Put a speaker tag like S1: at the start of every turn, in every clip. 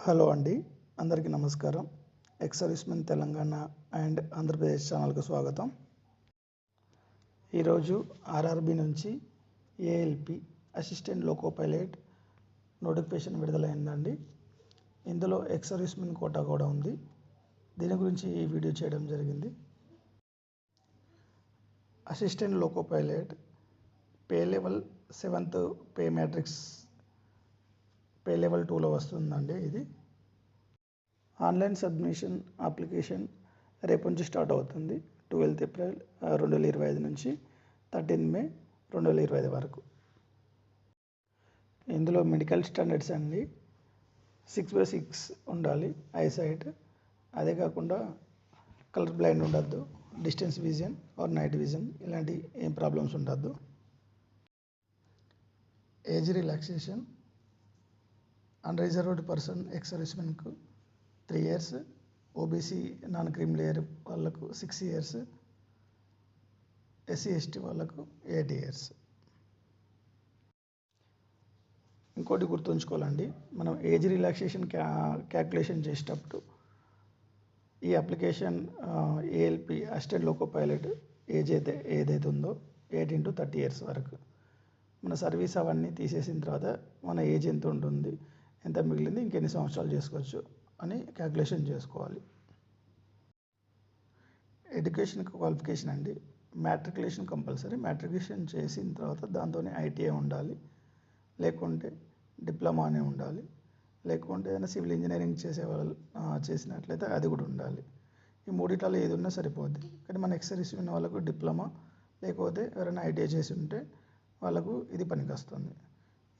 S1: Hello అండి, అందరికీ నమస్కారం. Ex servicemen Telangana and Andhra Pradesh ఛానల్కు స్వాగతం. ఈరోజు ఆర్ఆర్బి నుంచి ALP assistant loco pilot notification విడుదలైందండి. ఇందులో ఎక్స్ సర్వీస్మెన్ కోటా కూడా ఉంది. దీని గురించి ఈ వీడియో చేయడం జరిగింది. Assistant loco pilot pay level 7th pay matrix pay level 2లో వస్తుందండి. ఇది ఆన్లైన్ సబ్మిషన్ అప్లికేషన్ రేపు నుంచి స్టార్ట్ అవుతుంది. 12th April 2025 నుంచి 13th May 2025 వరకు. ఇందులో మెడికల్ స్టాండర్డ్స్ అండి 6/6 ఉండాలి ఐసైట్. అదే కాకుండా కలర్ బ్లైండ్ ఉండద్దు, distance vision or night vision ఇలాంటి ఏం ప్రాబ్లమ్స్ ఉండద్దు. Age relaxation unreserved person ex సర్వీస్మెన్కు 3 years, OBC non cream layer వాళ్ళకు 6 years, ఎస్సీ ఎస్టీ వాళ్ళకు 8 years. ఇంకోటి గుర్తుంచుకోవాలండి, మనం ఏజ్ రిలాక్సేషన్ క్యాల్కులేషన్ చేసేటప్పుడు ఈ application ALP assistant loco pilot age ఏదైతే ఉందో 8 into 30 years వరకు. మన సర్వీస్ అవన్నీ తీసేసిన తర్వాత మన ఏజ్ ఎంత ఉంటుంది, ఎంత మిగిలింది, ఇంకెన్ని సంవత్సరాలు చేసుకోవచ్చు అని క్యాల్కులేషన్ చేసుకోవాలి. ఎడ్యుకేషన్ క్వాలిఫికేషన్ అండి, మ్యాట్రికులేషన్ కంపల్సరీ. మ్యాట్రికులేషన్ చేసిన తర్వాత దాంతోనే ఐటీఐ ఉండాలి, లేకుంటే డిప్లొమా అనే ఉండాలి, లేకుంటే ఏదైనా సివిల్ ఇంజనీరింగ్ చేసినట్లయితే అది కూడా ఉండాలి. ఈ మూడిట్లో ఏది ఉన్నా సరిపోద్ది. కానీ మన ఎక్స్ సర్వీస్మెన్ వాళ్ళకు డిప్లొమా లేకపోతే ఎవరైనా ఐటీఐ చేసి ఉంటే వాళ్ళకు ఇది పనికి వస్తుంది.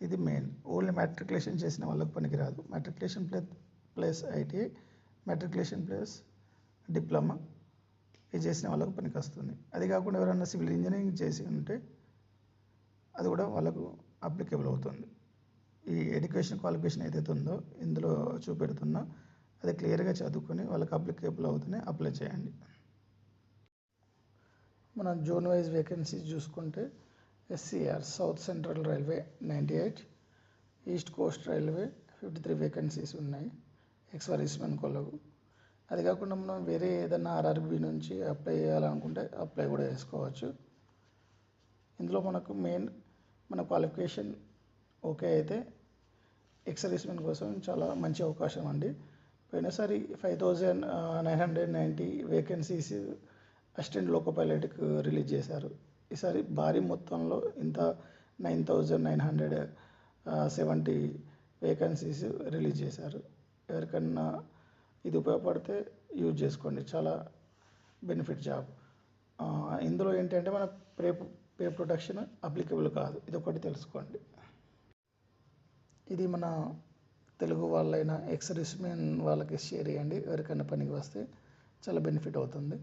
S1: ఇది మెయిన్. ఓన్లీ మ్యాట్రికులేషన్ చేసిన వాళ్ళకు పనికిరాదు. Matriculation plus ITI, matriculation plus diploma ఇది చేసిన వాళ్ళకు పనికి వస్తుంది. అది కాకుండా ఎవరైనా సివిల్ ఇంజనీరింగ్ చేసి ఉంటే అది కూడా వాళ్ళకు అప్లికేబుల్ అవుతుంది. ఈ ఎడ్యుకేషన్ క్వాలిఫికేషన్ ఏదైతే ఉందో ఇందులో చూపెడుతున్నా అది క్లియర్గా చదువుకొని వాళ్ళకి అప్లికేబుల్ అవుతూనే అప్లై చేయండి. మన జోన్ వైజ్ వేకెన్సీస్ చూసుకుంటే SCR south central railway 98, east Coast railway 53 vacancies ఉన్నాయి ఎక్స్ సర్వీస్మెన్ కొరకు. అది కాకుండా మనం వేరే ఏదైనా ఆర్ఆర్బి నుంచి అప్లై చేయాలనుకుంటే అప్లై కూడా చేసుకోవచ్చు. ఇందులో మనకు మెయిన్ మన క్వాలిఫికేషన్ ఓకే అయితే ఎక్స్ సర్వీస్మెన్ కోసం చాలా మంచి అవకాశం అండి. పోయినసారి 5,990 వేకెన్సీస్ అసిస్టెంట్ లోకో పైలట్కి రిలీజ్ చేశారు. ఈసారి భారీ మొత్తంలో ఇంత 9,970 వేకెన్సీస్ రిలీజ్ చేశారు. ఎవరికన్నా ఇది ఉపయోగపడితే యూజ్ చేసుకోండి, చాలా బెనిఫిట్ జాబ్. ఇందులో ఏంటంటే మన పే ప్రొటెక్షన్ అప్లికేబుల్ కాదు, ఇది ఒకటి తెలుసుకోండి. ఇది మన తెలుగు వాళ్ళైనా ఎక్స్ సర్వీస్మెన్ వాళ్ళకి షేర్ చేయండి, ఎవరికైనా పనికి వస్తే చాలా బెనిఫిట్ అవుతుంది.